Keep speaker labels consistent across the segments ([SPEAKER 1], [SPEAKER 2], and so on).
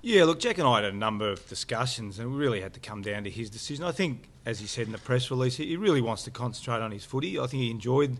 [SPEAKER 1] Yeah, look, Jack and I had a number of discussions and we really had to come down to his decision. I think, as he said in the press release, he really wants to concentrate on his footy. I think he enjoyed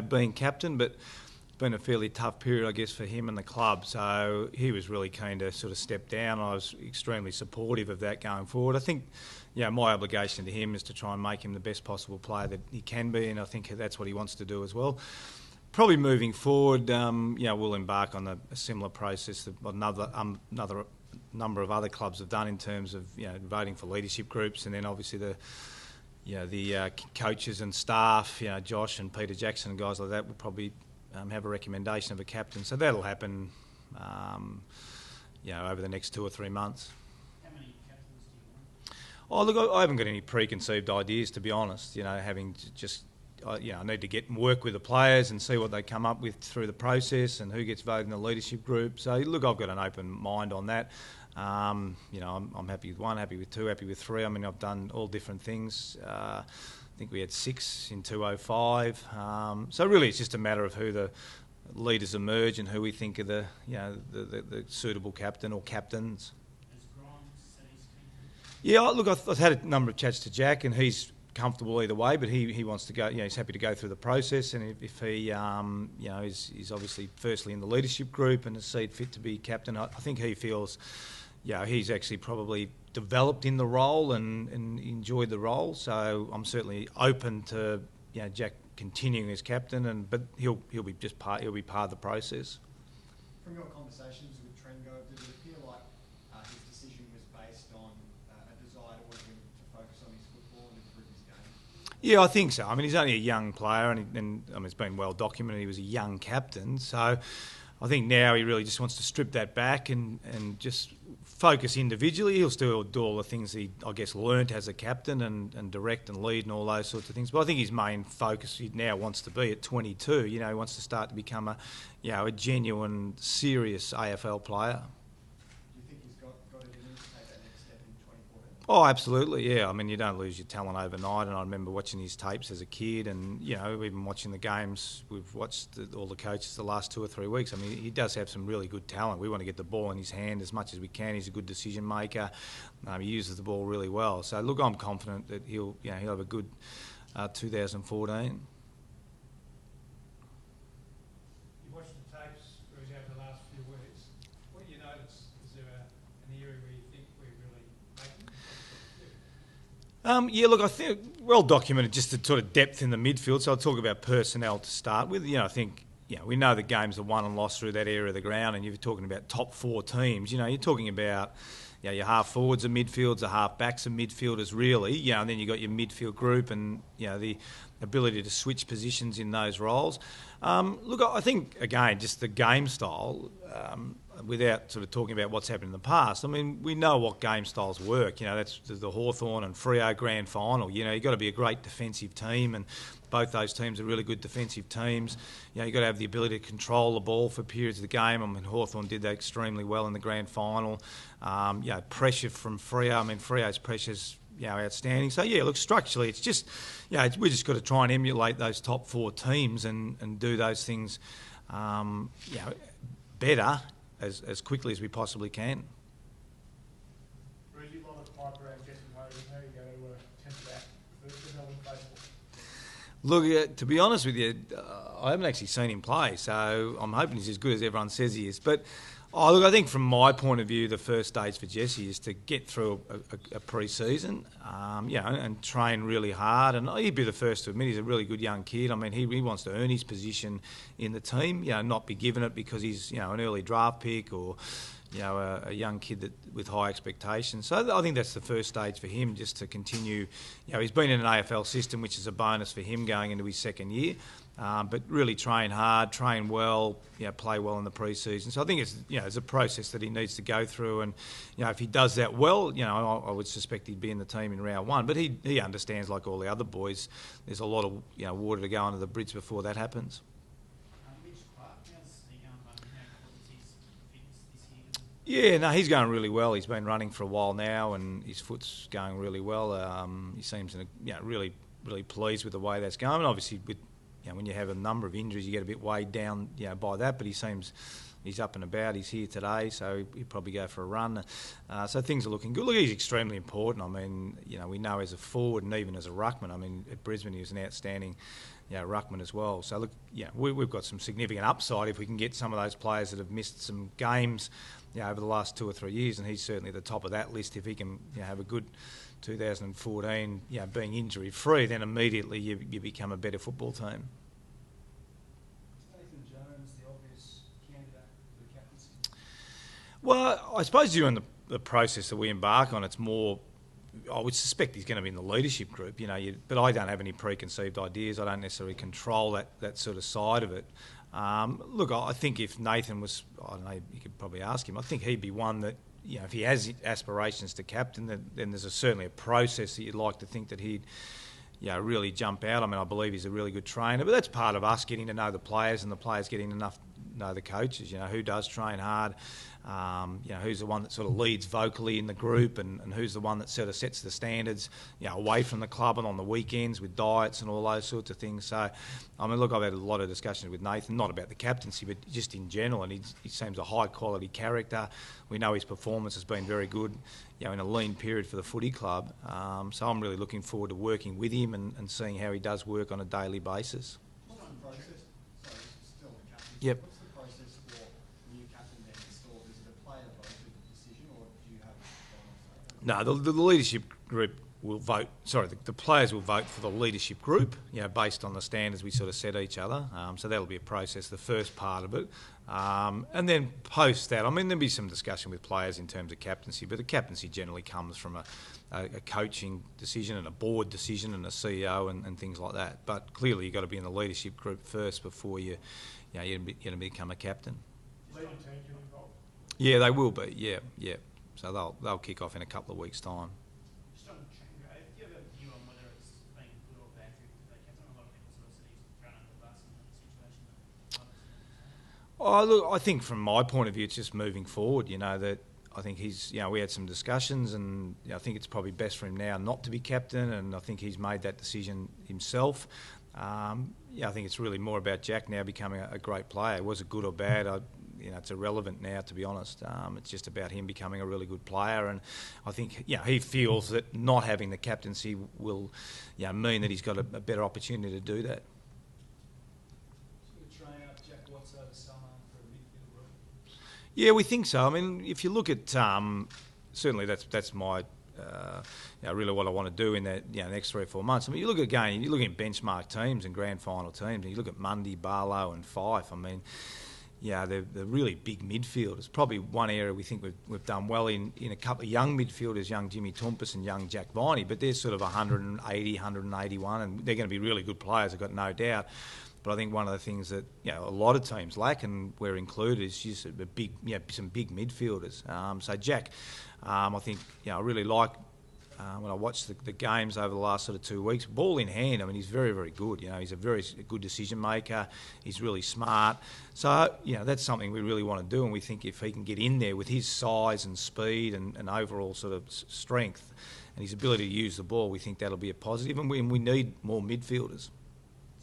[SPEAKER 1] being captain, but it's been a fairly tough period, I guess, for him and the club. So he was really keen to sort of step down. I was extremely supportive of that going forward. I think my obligation to him is to try and make him the best possible player that he can be, and I think that's what he wants to do as well. Probably moving forward, we'll embark on a similar process that another number of other clubs have done in terms of voting for leadership groups, and then obviously the coaches and staff, Josh and Peter Jackson and guys like that will probably have a recommendation of a captain. So that'll happen, over the next 2 or 3 months.
[SPEAKER 2] How many captains do you want?
[SPEAKER 1] Oh, look, I haven't got any preconceived ideas, to be honest. Having just. I need to get and work with the players and see what they come up with through the process and who gets voted in the leadership group. So, look, I've got an open mind on that. I'm happy with 1, happy with 2, happy with 3. I mean, I've done all different things. I think we had 6 in 205. So really it's just a matter of who the leaders emerge and who we think are the suitable captain or captains.
[SPEAKER 2] Has Grimes said he's keen?
[SPEAKER 1] Yeah, look, I've had a number of chats to Jack and he's comfortable either way, but he wants to go. He's happy to go through the process, and if he, is obviously firstly in the leadership group and has seen fit to be captain, I think he feels, he's actually probably developed in the role and enjoyed the role. So I'm certainly open to Jack continuing as captain, but he'll be part of the process.
[SPEAKER 3] From your conversations with Trengo, did it appear like his decision was based on a desire to focus on his football and improve his game?
[SPEAKER 1] Yeah, I think so. I mean, he's only a young player, and it's been well documented he was a young captain. So I think now he really just wants to strip that back and just focus individually. He'll still do all the things he, I guess, learnt as a captain and direct and lead and all those sorts of things. But I think his main focus he now wants to be at 22. He wants to start to become a genuine, serious AFL player.
[SPEAKER 3] Do you think he's got it in him to take that next step in 2014?
[SPEAKER 1] Oh, absolutely, yeah. I mean, you don't lose your talent overnight, and I remember watching his tapes as a kid and, even watching the games. We've watched all the coaches the last 2 or 3 weeks. I mean, he does have some really good talent. We want to get the ball in his hand as much as we can. He's a good decision maker. He uses the ball really well. So, look, I'm confident that he'll have a good 2014.
[SPEAKER 4] You've watched the tapes, Roos, over the last few weeks. What do you notice? Is there an area where you think we're really making?
[SPEAKER 1] Look, I think well documented just the sort of depth in the midfield. So I'll talk about personnel to start with. I think we know the games are won and lost through that area of the ground, and you're talking about top 4 teams. You're talking about your half forwards are midfielders, the half backs are midfielders, really. And then you've got your midfield group and the ability to switch positions in those roles. Look, I think again, just the game style. Without sort of talking about what's happened in the past, I mean, we know what game styles work. That's the Hawthorn and Freo grand final. You've got to be a great defensive team, and both those teams are really good defensive teams. You've got to have the ability to control the ball for periods of the game. I mean, Hawthorn did that extremely well in the grand final. Pressure from Freo. I mean, Freo's pressure's outstanding. So look, structurally, it's just we just got to try and emulate those top 4 teams and do those things, better. As quickly as we possibly can.
[SPEAKER 4] Roos, you lot of Piper and Jesse Hogan. How are you going to test that for Melbourne baseball?
[SPEAKER 1] Look, to be honest with you, I haven't actually seen him play, so I'm hoping he's as good as everyone says he is. But look, I think from my point of view, the first stage for Jesse is to get through a pre-season, and train really hard. And he'd be the first to admit he's a really good young kid. I mean, he wants to earn his position in the team, not be given it because he's, an early draft pick or, a young kid with high expectations. So I think that's the first stage for him, just to continue. He's been in an AFL system, which is a bonus for him going into his second year. But really train hard, train well, play well in the pre-season. So I think it's a process that he needs to go through, and if he does that well, I would suspect he'd be in the team in round 1. But he understands, like all the other boys, there's a lot of water to go under the bridge before that happens. Yeah, no, he's going really well. He's been running for a while now, and his foot's going really well. He seems really, really pleased with the way that's going. And obviously, with when you have a number of injuries, you get a bit weighed down, by that. But he's up and about. He's here today, so he'll probably go for a run. So things are looking good. Look, he's extremely important. I mean, we know as a forward and even as a ruckman. I mean, at Brisbane he was an outstanding, ruckman as well. So look, we've got some significant upside if we can get some of those players that have missed some games, over the last 2 or 3 years, and he's certainly at the top of that list. If he can, have a good 2014, being injury free, then immediately you become a better football team.
[SPEAKER 4] Nathan Jones, the obvious candidate for the captaincy?
[SPEAKER 1] Well, I suppose during the process that we embark on, it's more, I would suspect he's going to be in the leadership group, but I don't have any preconceived ideas. I don't necessarily control that sort of side of it. Look, I think if Nathan was, I don't know, you could probably ask him, I think he'd be one that, if he has aspirations to captain, then there's certainly a process that you'd like to think that he'd, really jump out. I mean, I believe he's a really good trainer, but that's part of us getting to know the players and the players getting to know the coaches, who does train hard, who's the one that sort of leads vocally in the group and who's the one that sort of sets the standards, away from the club and on the weekends with diets and all those sorts of things. So, I mean, look, I've had a lot of discussions with Nathan, not about the captaincy, but just in general, and he seems a high-quality character. We know his performance has been very good, in a lean period for the footy club. So I'm really looking forward to working with him and seeing how he does work on a daily basis.
[SPEAKER 3] What's the process? Sorry, still the captain.
[SPEAKER 1] Yep.
[SPEAKER 3] What's the process for new captain being installed? Is it a player-voted decision, or do you have final say?
[SPEAKER 1] No, the leadership group will vote. Sorry, the players will vote for the leadership group, based on the standards we sort of set each other. So that'll be a process, the first part of it. And then post that, I mean, there'll be some discussion with players in terms of captaincy, but the captaincy generally comes from a coaching decision and a board decision and a CEO and things like that. But clearly you've got to be in the leadership group first before you become a captain.
[SPEAKER 4] Leading team get involved?
[SPEAKER 1] Yeah, they will be. Yeah. So they'll kick off in a couple of weeks' time.
[SPEAKER 2] Just on Trango, do you have a view on whether it's been good or bad for him to play captain? A lot of people sort of said he's thrown under the bus in that situation.
[SPEAKER 1] Oh, look, I think from my point of view, it's just moving forward. That I think he's, we had some discussions, and I think it's probably best for him now not to be captain, and I think he's made that decision himself. I think it's really more about Jack now becoming a great player. Was it good or bad? It's irrelevant now, to be honest. It's just about him becoming a really good player, and I think he feels that not having the captaincy will mean that he's got a better opportunity to do that.
[SPEAKER 4] Just going to train up Jack Watts over summer for a midfield role?
[SPEAKER 1] Yeah, we think so. I mean, if you look at certainly that's my really what I want to do in that next 3 or 4 months. I mean, you look at benchmark teams and grand final teams, and you look at Mundy, Barlow, and Fife. I mean, they're really big midfielders. Probably one area we think we've done well in a couple of young midfielders, young Jimmy Tompus and young Jack Viney, but they're sort of 180, 181, and they're going to be really good players, I've got no doubt. But I think one of the things that a lot of teams lack, and we're included, is just some big midfielders. So Jack, I think I really like. When I watched the games over the last sort of 2 weeks, ball in hand, I mean, he's very, very good. He's a very good decision maker. He's really smart. So, that's something we really want to do, and we think if he can get in there with his size and speed and overall sort of strength and his ability to use the ball, we think that'll be a positive, and we need more midfielders.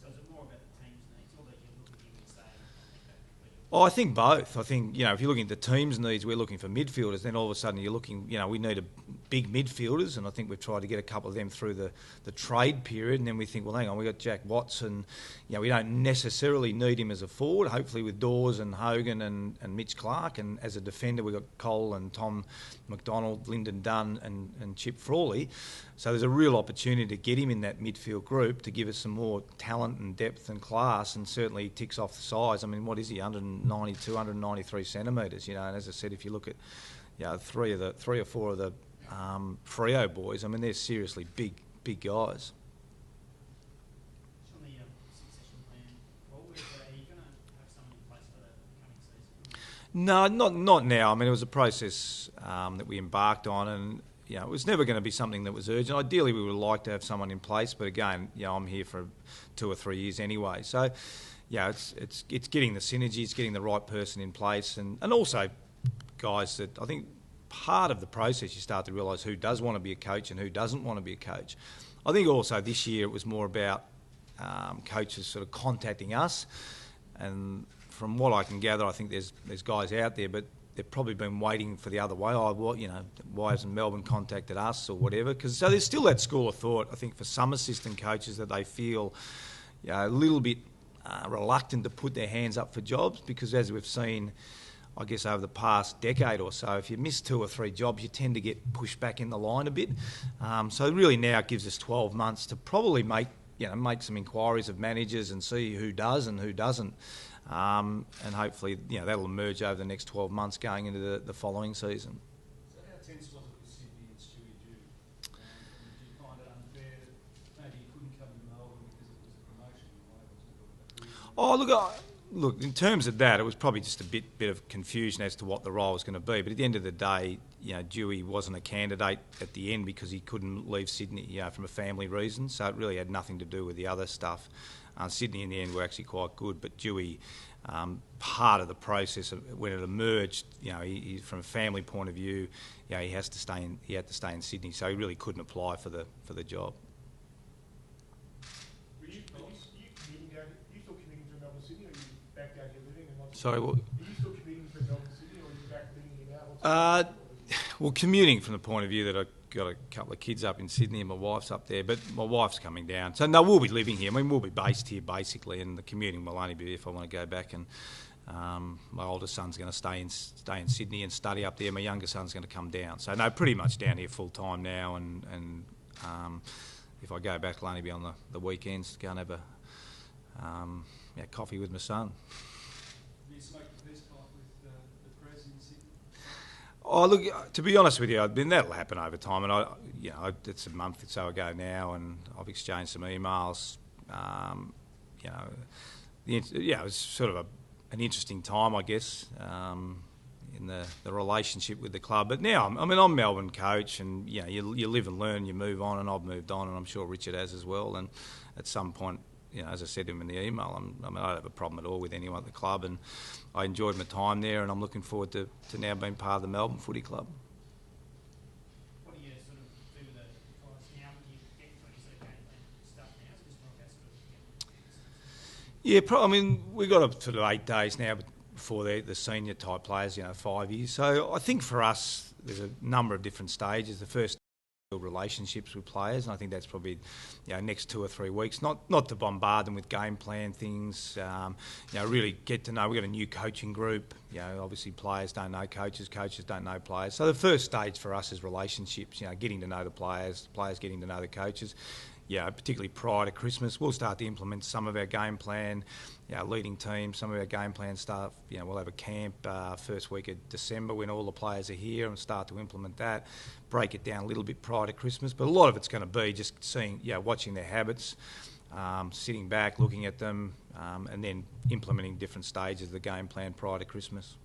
[SPEAKER 2] So is it more about the team's needs, or that you look at him and say, I think that could be?
[SPEAKER 1] Oh, I think both. I think, if you're looking at the team's needs, we're looking for midfielders. Then all of a sudden you're looking, we need a big midfielders, and I think we've tried to get a couple of them through the trade period. And then we think, well, hang on, we've got Jack Watts, and we don't necessarily need him as a forward. Hopefully with Dawes and Hogan and Mitch Clark, and as a defender we've got Cole and Tom McDonald, Lyndon Dunn and Chip Frawley. So there's a real opportunity to get him in that midfield group to give us some more talent and depth and class, and certainly ticks off the size. I mean, what is he, 192, 193 centimetres, and as I said, if you look at 3 or 4 of the Freo boys, I mean, they're seriously big guys.
[SPEAKER 2] Just on the succession plan, are you going to have someone in place for the coming season?
[SPEAKER 1] No, not now. I mean, it was a process that we embarked on, and it was never going to be something that was urgent. Ideally, we would like to have someone in place, but again, I'm here for 2 or 3 years anyway. So, it's getting the synergies, getting the right person in place, and also guys that I think part of the process you start to realise who does want to be a coach and who doesn't want to be a coach. I think also this year it was more about coaches sort of contacting us, and from what I can gather, I think there's guys out there, but they've probably been waiting for the other way. Why hasn't Melbourne contacted us or whatever? So there's still that school of thought, I think, for some assistant coaches that they feel a little bit reluctant to put their hands up for jobs, because as we've seen, I guess over the past decade or so, if you miss 2 or 3 jobs, you tend to get pushed back in the line a bit. So really now it gives us 12 months to probably make some inquiries of managers and see who does and who doesn't. And hopefully, that'll emerge over the next 12 months going into the following season.
[SPEAKER 4] So how tense was it with Sydney and Stewie Dew? Did you find it unfair that maybe you couldn't come to Melbourne because it was a promotion?
[SPEAKER 1] Look, in terms of that, it was probably just a bit of confusion as to what the role was going to be. But at the end of the day, Dewey wasn't a candidate at the end because he couldn't leave Sydney, from a family reason. So it really had nothing to do with the other stuff. Sydney in the end were actually quite good, but Dewey, part of the process when it emerged, he, from a family point of view, he had to stay in Sydney, so he really couldn't apply for the job.
[SPEAKER 5] Were you still commuting to Melbourne, Sydney, or are you back down here living?
[SPEAKER 1] Sorry, what?
[SPEAKER 5] Are you still commuting to Melbourne, Sydney, or are you back living here now?
[SPEAKER 1] Well, commuting from the point of view that I've got a couple of kids up in Sydney and my wife's up there, but my wife's coming down. So, no, we'll be living here. I mean, we'll be based here basically, and the commuting will only be if I want to go back. And my older son's going to stay in Sydney and study up there. My younger son's going to come down. So, no, pretty much down here full time now. And if I go back, it'll only be on the weekends to go and have a coffee with my son.
[SPEAKER 4] Did you smoke the best pipe with the press in Sydney?
[SPEAKER 1] Oh, look, to be honest with you, that'll happen over time, and it's a month or so ago now, and I've exchanged some emails. It was sort of an interesting time, I guess, in the relationship with the club. But now, I'm Melbourne coach, and you live and learn, you move on, and I've moved on, and I'm sure Richard has as well. And at some point, as I said to him in the email, I don't have a problem at all with anyone at the club, and I enjoyed my time there, and I'm looking forward to now being part of the Melbourne Footy Club.
[SPEAKER 2] What do you sort of do with the guys now? You get to your sort of game plan stuff now, so just talk about sort of
[SPEAKER 1] we've got up sort of 8 days now before the senior type players, 5 years. So I think for us, there's a number of different stages. The first, relationships with players, and I think that's probably next 2 or 3 weeks. Not to bombard them with game plan things. Really get to know. We've got a new coaching group. Obviously players don't know coaches don't know players. So the first stage for us is relationships. Getting to know the players getting to know the coaches. Particularly prior to Christmas, we'll start to implement some of our game plan, leading teams, some of our game plan stuff. We'll have a camp first week of December when all the players are here and start to implement that, break it down a little bit prior to Christmas. But a lot of it's going to be just seeing, watching their habits, sitting back, looking at them, and then implementing different stages of the game plan prior to Christmas.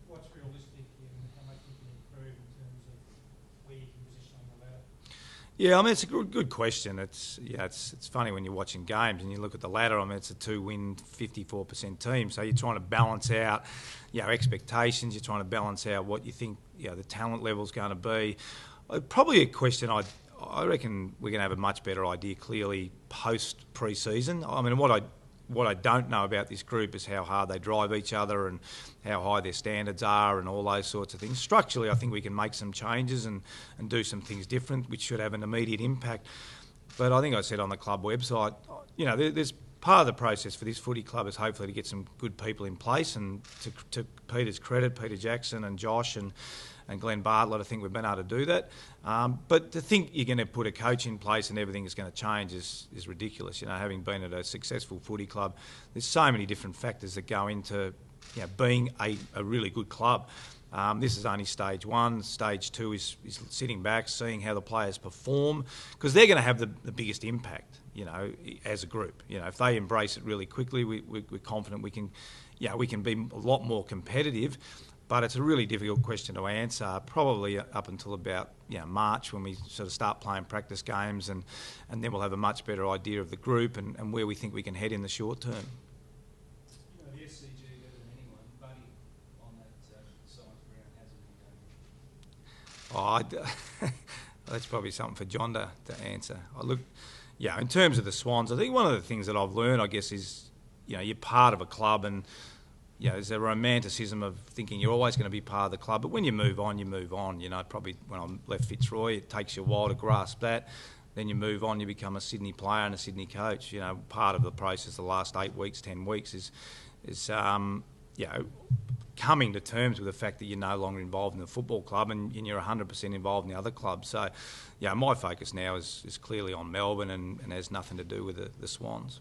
[SPEAKER 4] What's realistic and how much you can improve in terms of where you can position on the ladder?
[SPEAKER 1] It's a good question. It's funny when you're watching games and you look at the ladder. It's a 2-win, 54% team. So you're trying to balance out, expectations. You're trying to balance out what you think, the talent level's going to be. Probably a question I reckon we're going to have a much better idea clearly post pre-season. What I don't know about this group is how hard they drive each other and how high their standards are and all those sorts of things. Structurally, I think we can make some changes and do some things different, which should have an immediate impact. But I think I said on the club website, there's part of the process for this footy club is hopefully to get some good people in place, and to Peter's credit, Peter Jackson and Josh and Glenn Bartlett, I think we've been able to do that. But to think you're going to put a coach in place and everything is going to change is ridiculous. Having been at a successful footy club, there's so many different factors that go into being a really good club. This is only stage 1. Stage 2 is sitting back, seeing how the players perform, because they're going to have the biggest impact, as a group. If they embrace it really quickly, we're confident we can be a lot more competitive. But it's a really difficult question to answer, probably up until about March, when we sort of start playing practice games, and then we'll have a much better idea of the group and where we think we can head in the short term.
[SPEAKER 4] The SCG better than anyone. Buddy on that science ground hasn't been going.
[SPEAKER 1] That's probably something for John to answer. Yeah, in terms of the Swans, I think one of the things that I've learned, I guess, is, you're part of a club, and there's a romanticism of thinking you're always going to be part of the club. But when you move on, you move on. Probably when I left Fitzroy, it takes you a while to grasp that. Then you move on, you become a Sydney player and a Sydney coach. Part of the process the last 8 weeks, 10 weeks is coming to terms with the fact that you're no longer involved in the football club and you're 100% involved in the other club. So, my focus now is clearly on Melbourne and has nothing to do with the Swans.